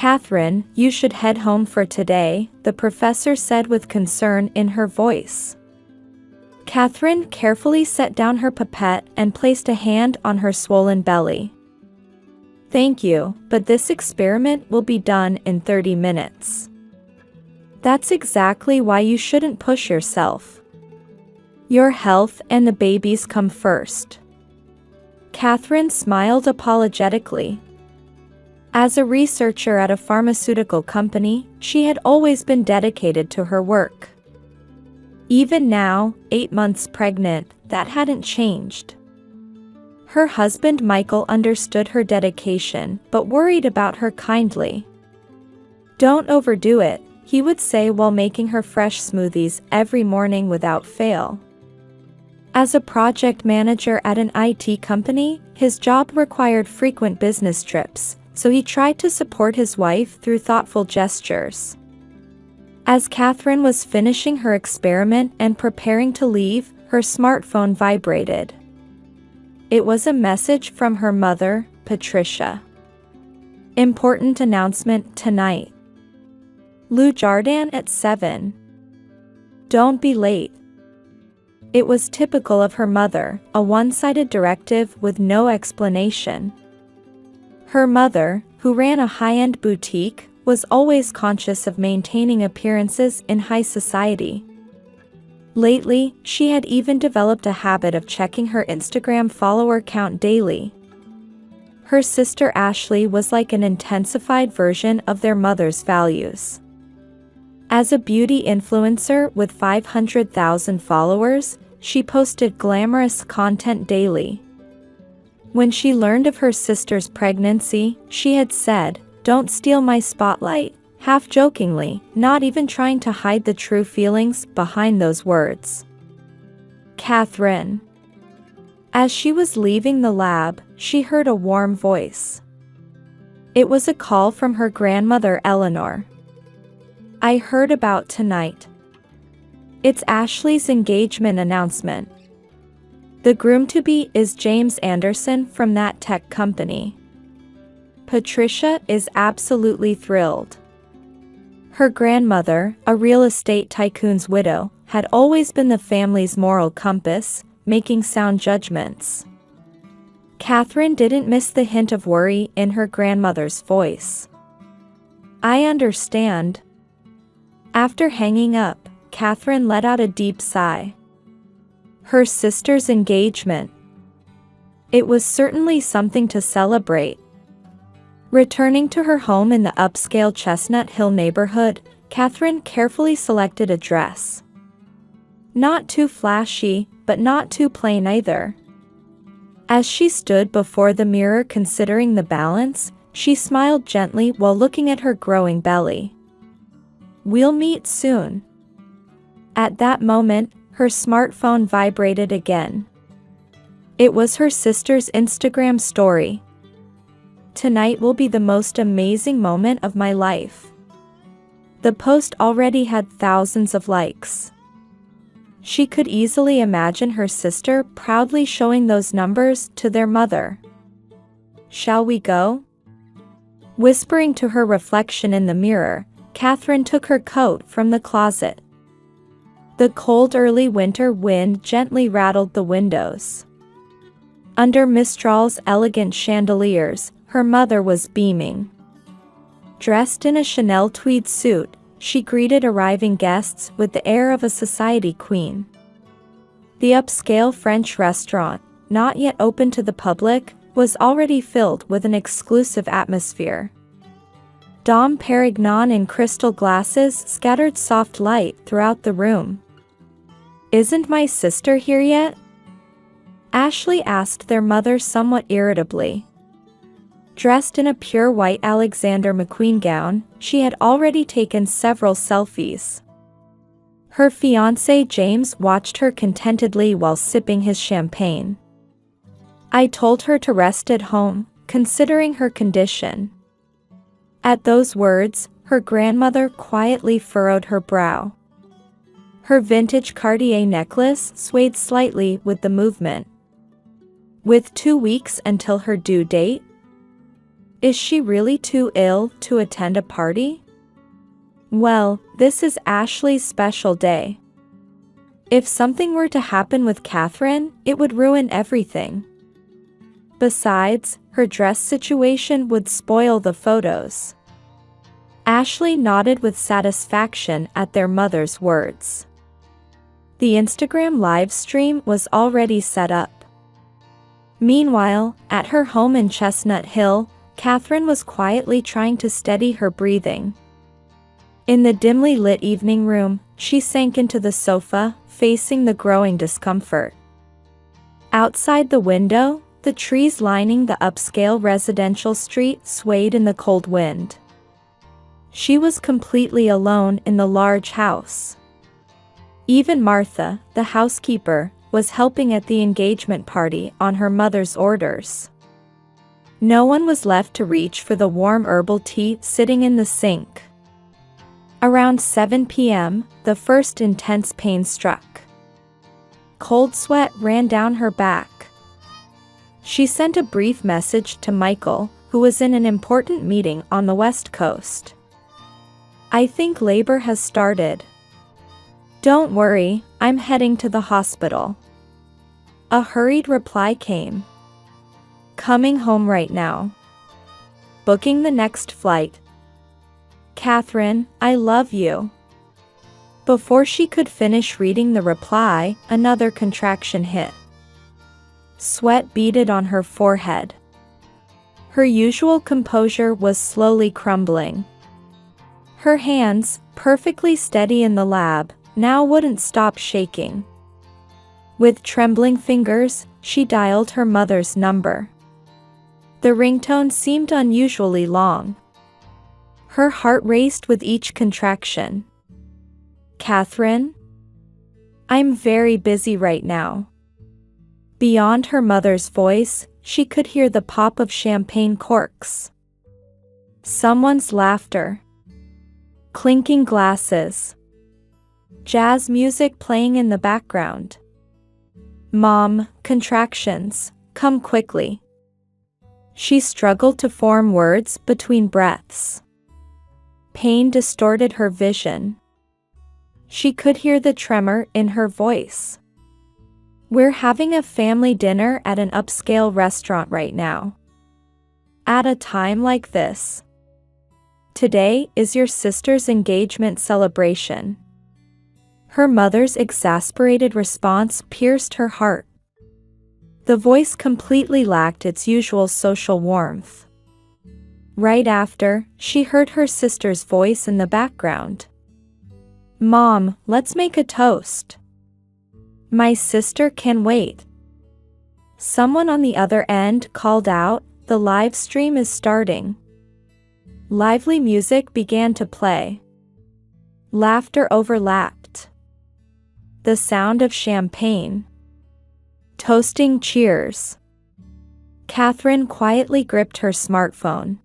"Catherine, you should head home for today," the professor said with concern in her voice. Catherine carefully set down her pipette and placed a hand on her swollen belly. "Thank you, but this experiment will be done in 30 minutes. That's exactly why you shouldn't push yourself. Your health and the baby's come first." Catherine smiled apologetically. As a researcher at a pharmaceutical company, she had always been dedicated to her work. Even now, 8 months pregnant, that hadn't changed. Her husband Michael understood her dedication but worried about her kindly. "Don't overdo it," he would say while making her fresh smoothies every morning without fail. As a project manager at an IT company, his job required frequent business trips, so he tried to support his wife through thoughtful gestures. As Catherine was finishing her experiment and preparing to leave, her smartphone vibrated. It was a message from her mother, Patricia. "Important announcement tonight. Lou Jardin at 7. Don't be late." It was typical of her mother, a one-sided directive with no explanation. Her mother, who ran a high-end boutique, was always conscious of maintaining appearances in high society. Lately, she had even developed a habit of checking her Instagram follower count daily. Her sister Ashley was like an intensified version of their mother's values. As a beauty influencer with 500,000 followers, she posted glamorous content daily. When she learned of her sister's pregnancy, she had said, "Don't steal my spotlight," half jokingly, not even trying to hide the true feelings behind those words. Catherine. As she was leaving the lab, she heard a warm voice. It was a call from her grandmother Eleanor. "I heard about tonight. It's Ashley's engagement announcement. The groom-to-be is James Anderson from that tech company." Patricia is absolutely thrilled. Her grandmother, a real estate tycoon's widow, had always been the family's moral compass, making sound judgments. Catherine didn't miss the hint of worry in her grandmother's voice. "I understand." After hanging up, Catherine let out a deep sigh. Her sister's engagement. It was certainly something to celebrate. Returning to her home in the upscale Chestnut Hill neighborhood, Catherine carefully selected a dress. Not too flashy, but not too plain either. As she stood before the mirror considering the balance, she smiled gently while looking at her growing belly. "We'll meet soon." At that moment, her smartphone vibrated again. It was her sister's Instagram story. "Tonight will be the most amazing moment of my life." The post already had thousands of likes. She could easily imagine her sister proudly showing those numbers to their mother. "Shall we go?" Whispering to her reflection in the mirror, Catherine took her coat from the closet. The cold early winter wind gently rattled the windows. Under Mistral's elegant chandeliers, her mother was beaming. Dressed in a Chanel tweed suit, she greeted arriving guests with the air of a society queen. The upscale French restaurant, not yet open to the public, was already filled with an exclusive atmosphere. Dom Perignon in crystal glasses scattered soft light throughout the room. "Isn't my sister here yet?" Ashley asked their mother somewhat irritably. Dressed in a pure white Alexander McQueen gown, she had already taken several selfies. Her fiancé James watched her contentedly while sipping his champagne. "I told her to rest at home, considering her condition." At those words, her grandmother quietly furrowed her brow. Her vintage Cartier necklace swayed slightly with the movement. "With 2 weeks until her due date?" Is she really too ill to attend a party? Well, this is Ashley's special day. If something were to happen with Catherine, it would ruin everything. Besides, her dress situation would spoil the photos. Ashley nodded with satisfaction at their mother's words. The Instagram live stream was already set up. Meanwhile, at her home in Chestnut Hill, Catherine was quietly trying to steady her breathing. In the dimly lit evening room, she sank into the sofa, facing the growing discomfort. Outside the window, the trees lining the upscale residential street swayed in the cold wind. She was completely alone in the large house. Even Martha, the housekeeper, was helping at the engagement party on her mother's orders. No one was left to reach for the warm herbal tea sitting in the sink. Around 7 p.m., the first intense pain struck. Cold sweat ran down her back. She sent a brief message to Michael, who was in an important meeting on the West Coast. "I think labor has started. Don't worry, I'm heading to the hospital." A hurried reply came. "Coming home right now. Booking the next flight. Catherine, I love you." Before she could finish reading the reply, another contraction hit. Sweat beaded on her forehead. Her usual composure was slowly crumbling. Her hands, perfectly steady in the lab, now wouldn't stop shaking. With trembling fingers, she dialed her mother's number. The ringtone seemed unusually long. Her heart raced with each contraction. "Catherine? I'm very busy right now." Beyond her mother's voice, she could hear the pop of champagne corks. Someone's laughter. Clinking glasses. Jazz music playing in the background. "Mom, contractions, come quickly." She struggled to form words between breaths. Pain distorted her vision. She could hear the tremor in her voice. "We're having a family dinner at an upscale restaurant right now. At a time like this. Today is your sister's engagement celebration." Her mother's exasperated response pierced her heart. The voice completely lacked its usual social warmth. Right after, she heard her sister's voice in the background. "Mom, let's make a toast. My sister can wait." Someone on the other end called out, "The live stream is starting." Lively music began to play. Laughter overlapped. The sound of champagne. Toasting cheers. Catherine quietly gripped her smartphone.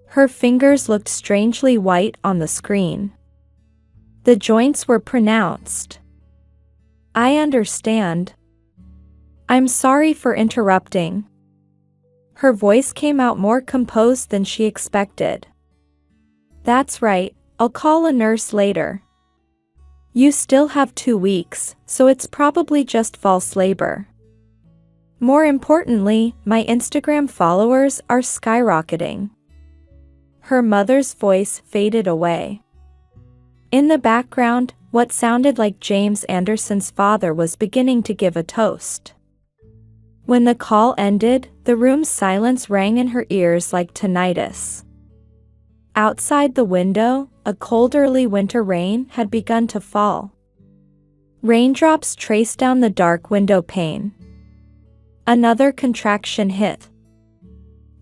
Her fingers looked strangely white on the screen. The joints were pronounced. "I understand. I'm sorry for interrupting." Her voice came out more composed than she expected. "That's right, I'll call a nurse later. You still have 2 weeks, so it's probably just false labor. More importantly, my Instagram followers are skyrocketing." Her mother's voice faded away. In the background, what sounded like James Anderson's father was beginning to give a toast. When the call ended, the room's silence rang in her ears like tinnitus. Outside the window, a cold early winter rain had begun to fall. Raindrops traced down the dark window pane. Another contraction hit.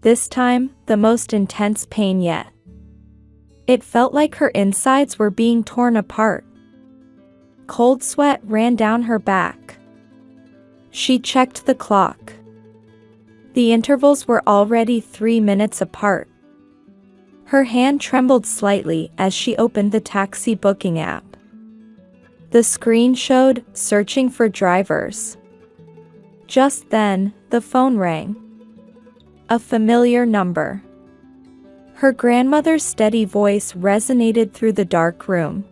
This time, the most intense pain yet. It felt like her insides were being torn apart. Cold sweat ran down her back. She checked the clock. The intervals were already 3 minutes apart. Her hand trembled slightly as she opened the taxi booking app. The screen showed, "Searching for drivers." Just then, the phone rang. A familiar number. Her grandmother's steady voice resonated through the dark room.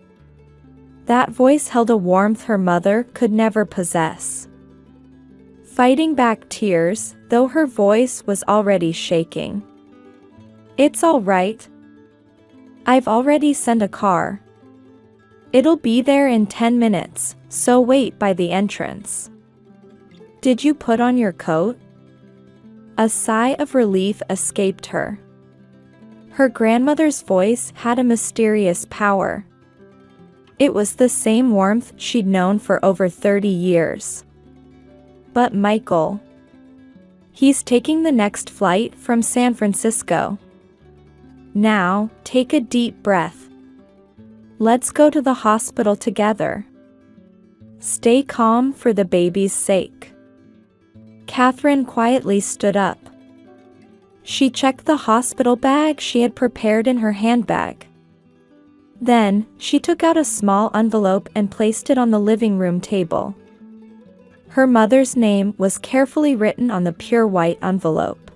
That voice held a warmth her mother could never possess. Fighting back tears, though her voice was already shaking. "It's all right. I've already sent a car. It'll be there in 10 minutes, so wait by the entrance. Did you put on your coat?" A sigh of relief escaped her. Her grandmother's voice had a mysterious power. It was the same warmth she'd known for over 30 years. "But Michael. He's taking the next flight from San Francisco. Now, take a deep breath. Let's go to the hospital together. Stay calm for the baby's sake." Catherine quietly stood up. She checked the hospital bag she had prepared in her handbag. Then, she took out a small envelope and placed it on the living room table. Her mother's name was carefully written on the pure white envelope.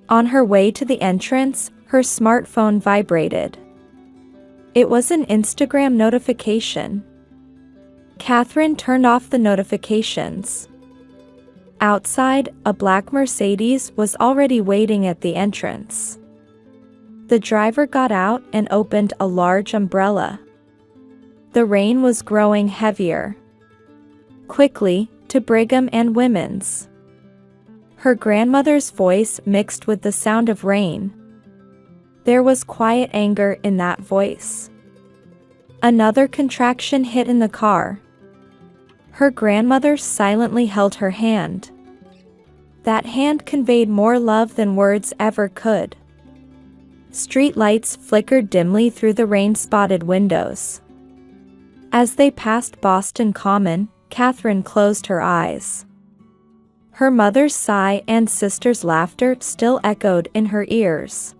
On her way to the entrance, her smartphone vibrated. It was an Instagram notification. Catherine turned off the notifications. Outside, a black Mercedes was already waiting at the entrance. The driver got out and opened a large umbrella. The rain was growing heavier. Quickly, to Brigham and Women's. Her grandmother's voice mixed with the sound of rain. There was quiet anger in that voice. Another contraction hit in the car. Her grandmother silently held her hand. That hand conveyed more love than words ever could. Street lights flickered dimly through the rain-spotted windows. As they passed Boston Common, Catherine closed her eyes. Her mother's sigh and sister's laughter still echoed in her ears.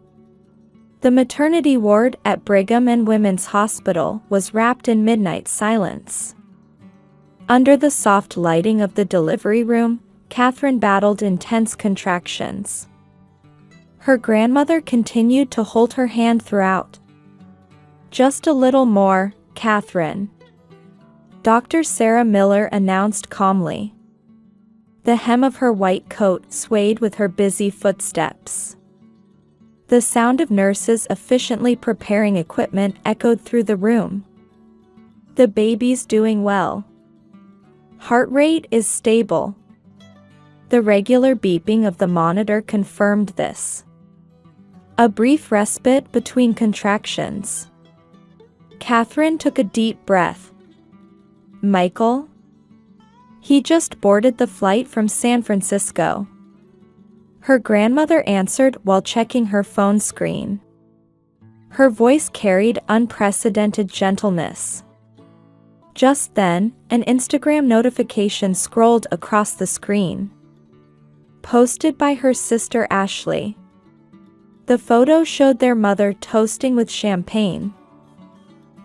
The maternity ward at Brigham and Women's Hospital was wrapped in midnight silence. Under the soft lighting of the delivery room, Catherine battled intense contractions. Her grandmother continued to hold her hand throughout. "Just a little more, Catherine," Dr. Sarah Miller announced calmly. The hem of her white coat swayed with her busy footsteps. The sound of nurses efficiently preparing equipment echoed through the room. "The baby's doing well. Heart rate is stable." The regular beeping of the monitor confirmed this. A brief respite between contractions. Catherine took a deep breath. "Michael? He just boarded the flight from San Francisco." Her grandmother answered while checking her phone screen. Her voice carried unprecedented gentleness. Just then, an Instagram notification scrolled across the screen. Posted by her sister Ashley. The photo showed their mother toasting with champagne.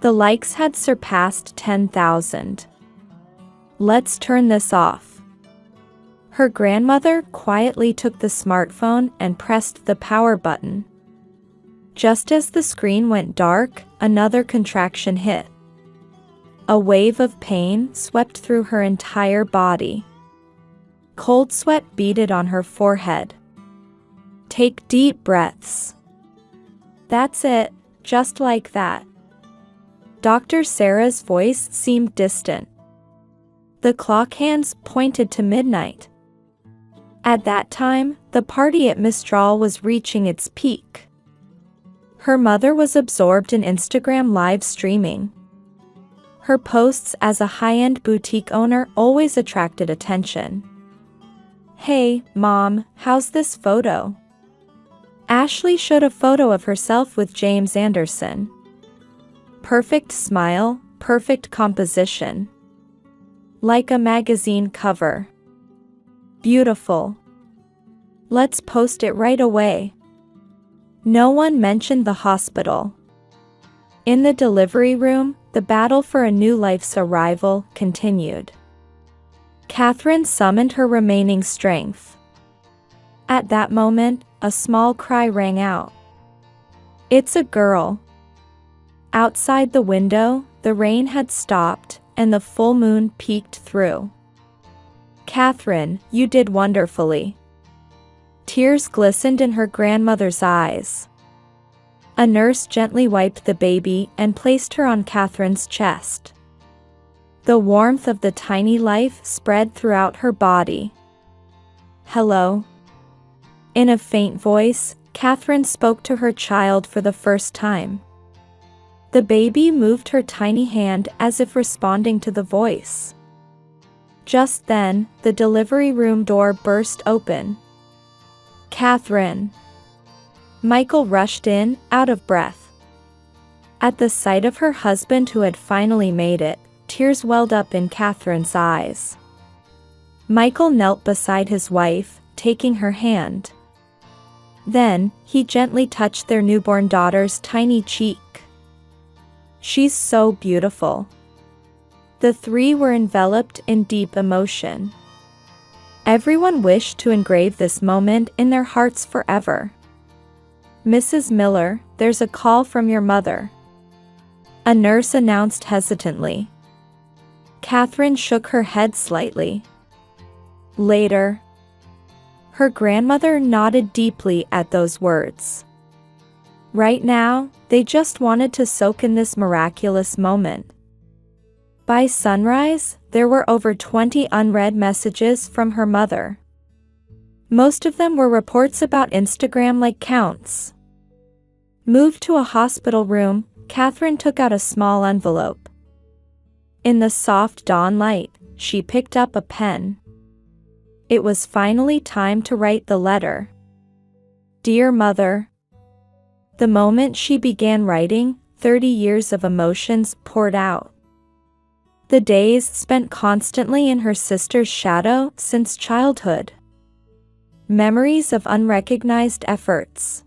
The likes had surpassed 10,000. "Let's turn this off." Her grandmother quietly took the smartphone and pressed the power button. Just as the screen went dark, another contraction hit. A wave of pain swept through her entire body. Cold sweat beaded on her forehead. "Take deep breaths. That's it, just like that." Dr. Sarah's voice seemed distant. The clock hands pointed to midnight. At that time, the party at Mistral was reaching its peak. Her mother was absorbed in Instagram live streaming. Her posts as a high-end boutique owner always attracted attention. "Hey, Mom, how's this photo?" Ashley showed a photo of herself with James Anderson. Perfect smile, perfect composition. Like a magazine cover. Beautiful. Let's post it right away. No one mentioned the hospital. In the delivery room, the battle for a new life's arrival continued. Catherine summoned her remaining strength. At that moment, a small cry rang out. It's a girl. Outside the window, the rain had stopped, and the full moon peeked through. Catherine, you did wonderfully. Tears glistened in her grandmother's eyes. A nurse gently wiped the baby and placed her on Catherine's chest. The warmth of the tiny life spread throughout her body. Hello. In a faint voice, Catherine spoke to her child for the first time. The baby moved her tiny hand as if responding to the voice. Just then, the delivery room door burst open. Catherine. Michael rushed in, out of breath. At the sight of her husband who had finally made it, tears welled up in Catherine's eyes. Michael knelt beside his wife, taking her hand. Then, he gently touched their newborn daughter's tiny cheek. She's so beautiful. The three were enveloped in deep emotion. Everyone wished to engrave this moment in their hearts forever. Mrs. Miller, there's a call from your mother. A nurse announced hesitantly. Catherine shook her head slightly. Later. Her grandmother nodded deeply at those words. Right now, they just wanted to soak in this miraculous moment. By sunrise, there were over 20 unread messages from her mother. Most of them were reports about Instagram-like counts. Moved to a hospital room, Catherine took out a small envelope. In the soft dawn light, she picked up a pen. It was finally time to write the letter. Dear Mother. The moment she began writing, 30 years of emotions poured out. The days spent constantly in her sister's shadow since childhood. Memories of unrecognized efforts.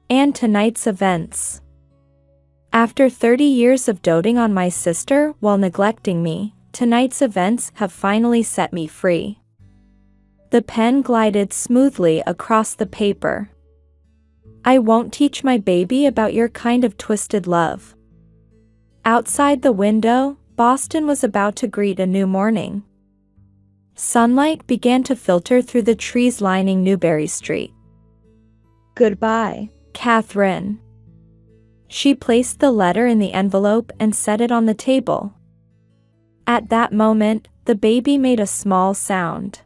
And tonight's events. After 30 years of doting on my sister while neglecting me, tonight's events have finally set me free. The pen glided smoothly across the paper. I won't teach my baby about your kind of twisted love. Outside the window, Boston was about to greet a new morning. Sunlight began to filter through the trees lining Newbury Street. Goodbye, Catherine. She placed the letter in the envelope and set it on the table. At that moment, the baby made a small sound.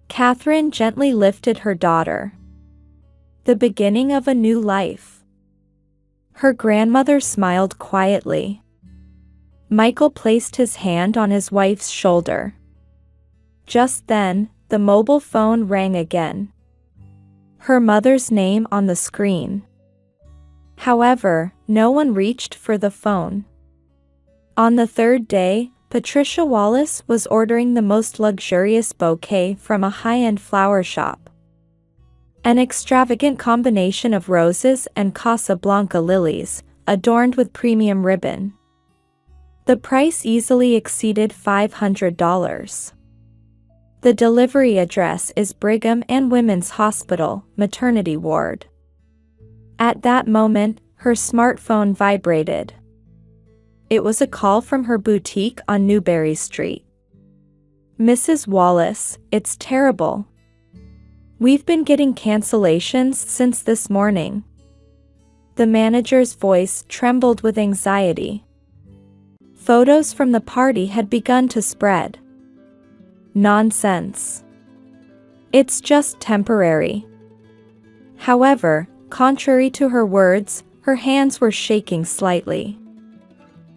Catherine gently lifted her daughter. The beginning of a new life. Her grandmother smiled quietly. Michael placed his hand on his wife's shoulder. Just then, the mobile phone rang again. Her mother's name on the screen. However, no one reached for the phone. On the third day, Patricia Wallace was ordering the most luxurious bouquet from a high-end flower shop. An extravagant combination of roses and Casablanca lilies, adorned with premium ribbon. The price easily exceeded $500. The delivery address is Brigham and Women's Hospital, Maternity Ward. At that moment, her smartphone vibrated. It was a call from her boutique on Newbury Street. Mrs. Wallace, it's terrible. We've been getting cancellations since this morning. The manager's voice trembled with anxiety. Photos from the party had begun to spread. Nonsense. It's just temporary. However, contrary to her words, her hands were shaking slightly.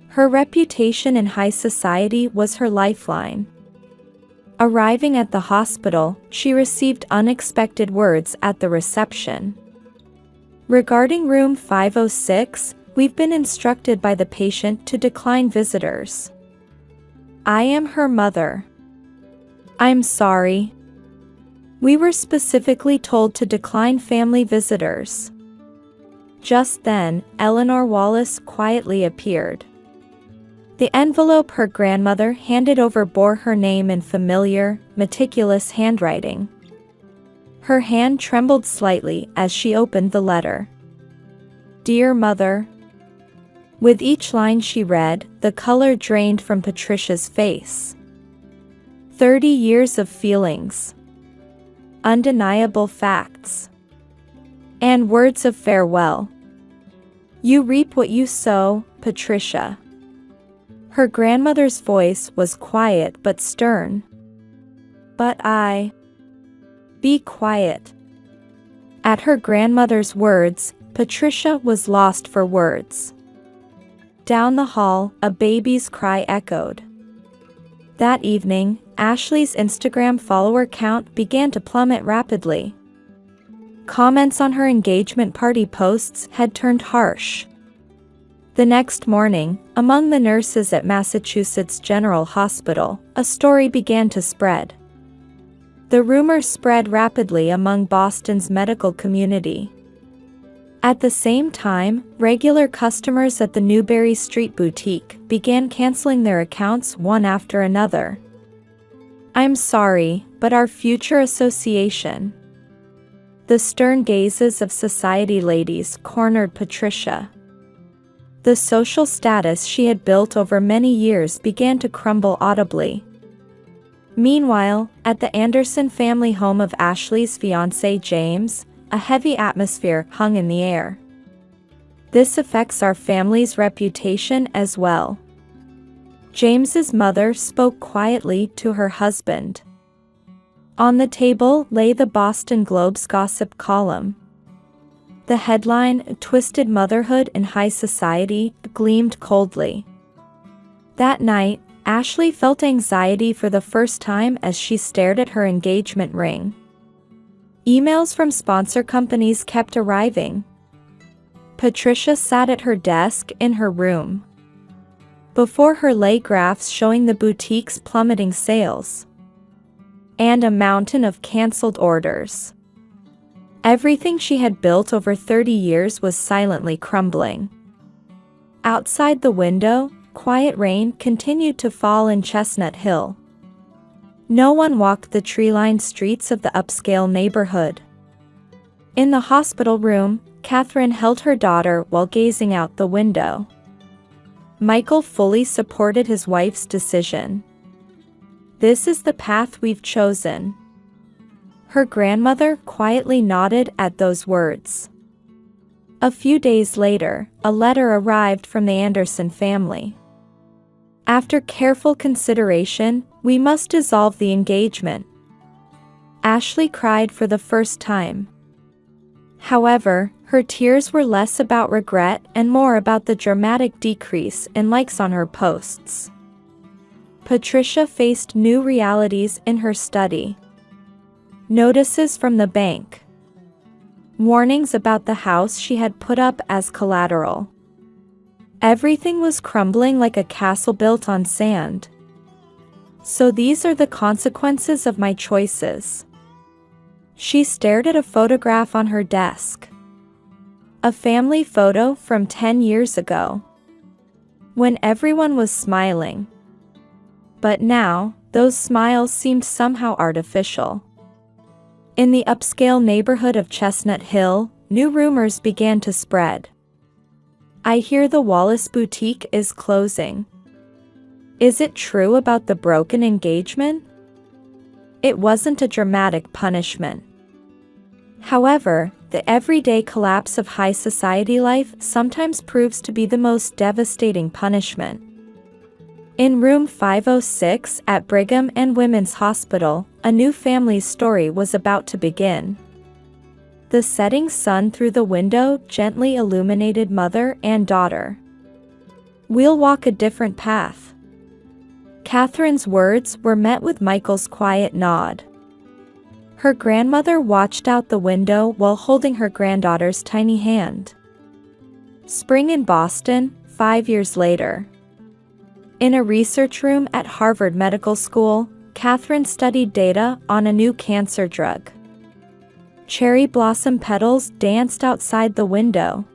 Her reputation in high society was her lifeline. Arriving at the hospital, she received unexpected words at the reception. Regarding room 506, we've been instructed by the patient to decline visitors. I am her mother. I'm sorry. We were specifically told to decline family visitors. Just then, Eleanor Wallace quietly appeared. The envelope her grandmother handed over bore her name in familiar, meticulous handwriting. Her hand trembled slightly as she opened the letter. Dear Mother. With each line she read, the color drained from Patricia's face. 30 years of feelings. Undeniable facts. And words of farewell. You reap what you sow, Patricia. Her grandmother's voice was quiet but stern. But be quiet. At her grandmother's words, Patricia was lost for words. Down the hall, a baby's cry echoed. That evening, Ashley's Instagram follower count began to plummet rapidly. Comments on her engagement party posts had turned harsh. The next morning, among the nurses at Massachusetts General Hospital, a story began to spread. The rumor spread rapidly among Boston's medical community. At the same time, regular customers at the Newbury Street boutique began canceling their accounts one after another. I'm sorry, but our future association. The stern gazes of society ladies cornered Patricia. The social status she had built over many years began to crumble audibly. Meanwhile, at the Anderson family home of Ashley's fiancé James, a heavy atmosphere hung in the air. This affects our family's reputation as well. James's mother spoke quietly to her husband. On the table lay the Boston Globe's gossip column. The headline, "Twisted Motherhood in High Society," gleamed coldly. That night, Ashley felt anxiety for the first time as she stared at her engagement ring. Emails from sponsor companies kept arriving. Patricia sat at her desk in her room. Before her lay graphs showing the boutique's plummeting sales. And a mountain of cancelled orders. Everything she had built over 30 years was silently crumbling. Outside the window, quiet rain continued to fall in Chestnut Hill. No one walked the tree-lined streets of the upscale neighborhood. In the hospital room, Catherine held her daughter while gazing out the window. Michael fully supported his wife's decision. This is the path we've chosen. Her grandmother quietly nodded at those words. A few days later, a letter arrived from the Anderson family. After careful consideration, we must dissolve the engagement. Ashley cried for the first time. However, her tears were less about regret and more about the dramatic decrease in likes on her posts. Patricia faced new realities in her study. Notices from the bank. Warnings about the house she had put up as collateral. Everything was crumbling like a castle built on sand. So these are the consequences of my choices. She stared at a photograph on her desk. A family photo from 10 years ago. When everyone was smiling. But now, those smiles seemed somehow artificial. In the upscale neighborhood of Chestnut Hill, new rumors began to spread. I hear the Wallace Boutique is closing. Is it true about the broken engagement? It wasn't a dramatic punishment. However, the everyday collapse of high society life sometimes proves to be the most devastating punishment. In room 506 at Brigham and Women's Hospital, a new family's story was about to begin. The setting sun through the window gently illuminated mother and daughter. We'll walk a different path. Catherine's words were met with Michael's quiet nod. Her grandmother watched out the window while holding her granddaughter's tiny hand. Spring in Boston, 5 years later. In a research room at Harvard Medical School, Catherine studied data on a new cancer drug. Cherry blossom petals danced outside the window.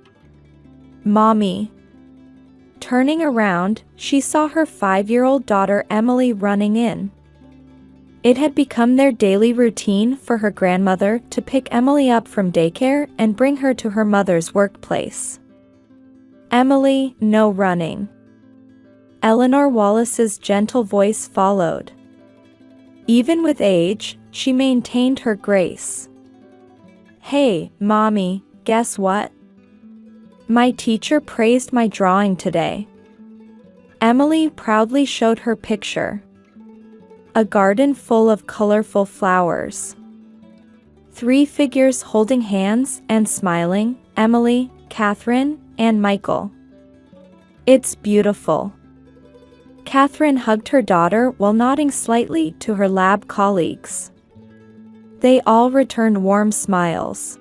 Mommy. Turning around, she saw her 5-year-old daughter Emily running in. It had become their daily routine for her grandmother to pick Emily up from daycare and bring her to her mother's workplace. Emily, no running. Eleanor Wallace's gentle voice followed. Even with age, she maintained her grace. Hey, Mommy, guess what? My teacher praised my drawing today. Emily proudly showed her picture. A garden full of colorful flowers. 3 figures holding hands and smiling, Emily, Catherine, and Michael. It's beautiful. Catherine hugged her daughter while nodding slightly to her lab colleagues. They all returned warm smiles.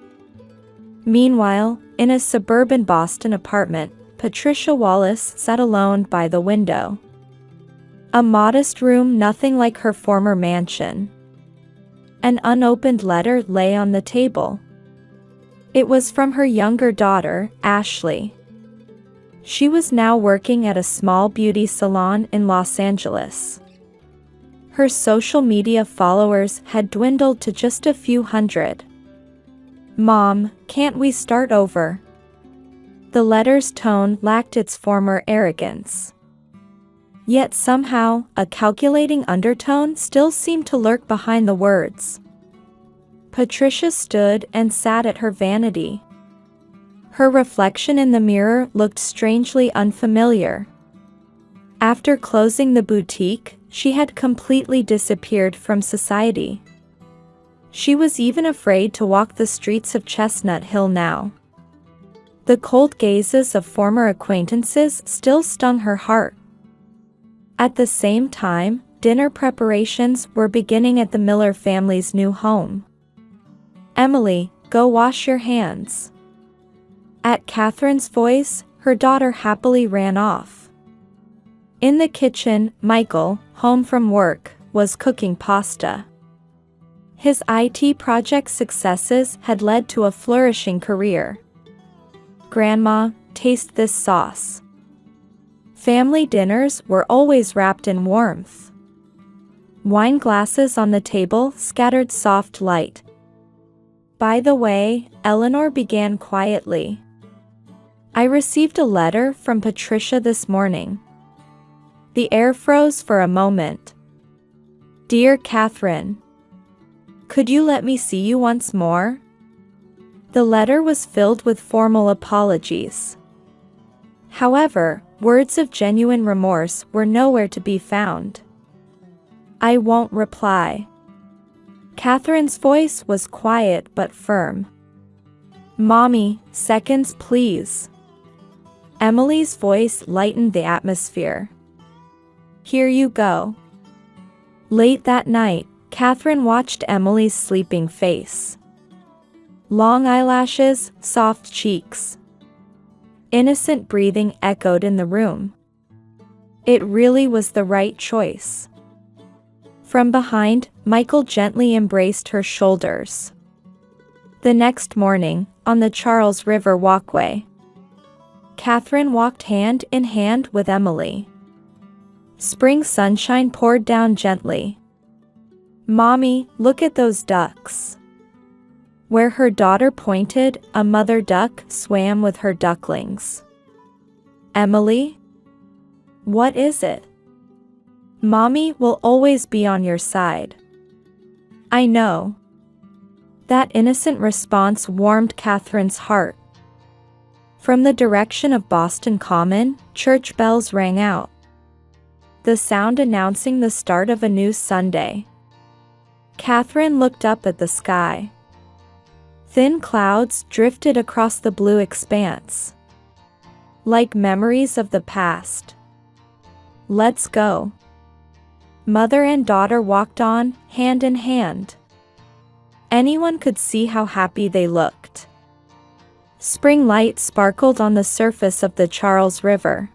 Meanwhile, in a suburban Boston apartment, Patricia Wallace sat alone by the window. A modest room, nothing like her former mansion. An unopened letter lay on the table. It was from her younger daughter, Ashley. She was now working at a small beauty salon in Los Angeles. Her social media followers had dwindled to just a few hundred. Mom, can't we start over? The letter's tone lacked its former arrogance. Yet somehow, a calculating undertone still seemed to lurk behind the words. Patricia stood and sat at her vanity. Her reflection in the mirror looked strangely unfamiliar. After closing the boutique, she had completely disappeared from society. She was even afraid to walk the streets of Chestnut Hill now. The cold gazes of former acquaintances still stung her heart. At the same time, dinner preparations were beginning at the Miller family's new home. Emily, go wash your hands. At Catherine's voice, her daughter happily ran off. In the kitchen, Michael, home from work, was cooking pasta. His IT project successes had led to a flourishing career. Grandma, taste this sauce. Family dinners were always wrapped in warmth. Wine glasses on the table scattered soft light. By the way, Eleanor began quietly. I received a letter from Patricia this morning. The air froze for a moment. Dear Catherine, could you let me see you once more? The letter was filled with formal apologies. However, words of genuine remorse were nowhere to be found. I won't reply. Catherine's voice was quiet but firm. Mommy, seconds please. Emily's voice lightened the atmosphere. Here you go. Late that night, Catherine watched Emily's sleeping face. Long eyelashes, soft cheeks. Innocent breathing echoed in the room. It really was the right choice. From behind, Michael gently embraced her shoulders. The next morning, on the Charles River walkway, Catherine walked hand in hand with Emily. Spring sunshine poured down gently. Mommy, look at those ducks. Where her daughter pointed, a mother duck swam with her ducklings. Emily? What is it? Mommy will always be on your side. I know. That innocent response warmed Catherine's heart. From the direction of Boston Common, church bells rang out. The sound announcing the start of a new Sunday. Catherine looked up at the sky. Thin clouds drifted across the blue expanse. Like memories of the past. Let's go. Mother and daughter walked on, hand in hand. Anyone could see how happy they looked. Spring light sparkled on the surface of the Charles River.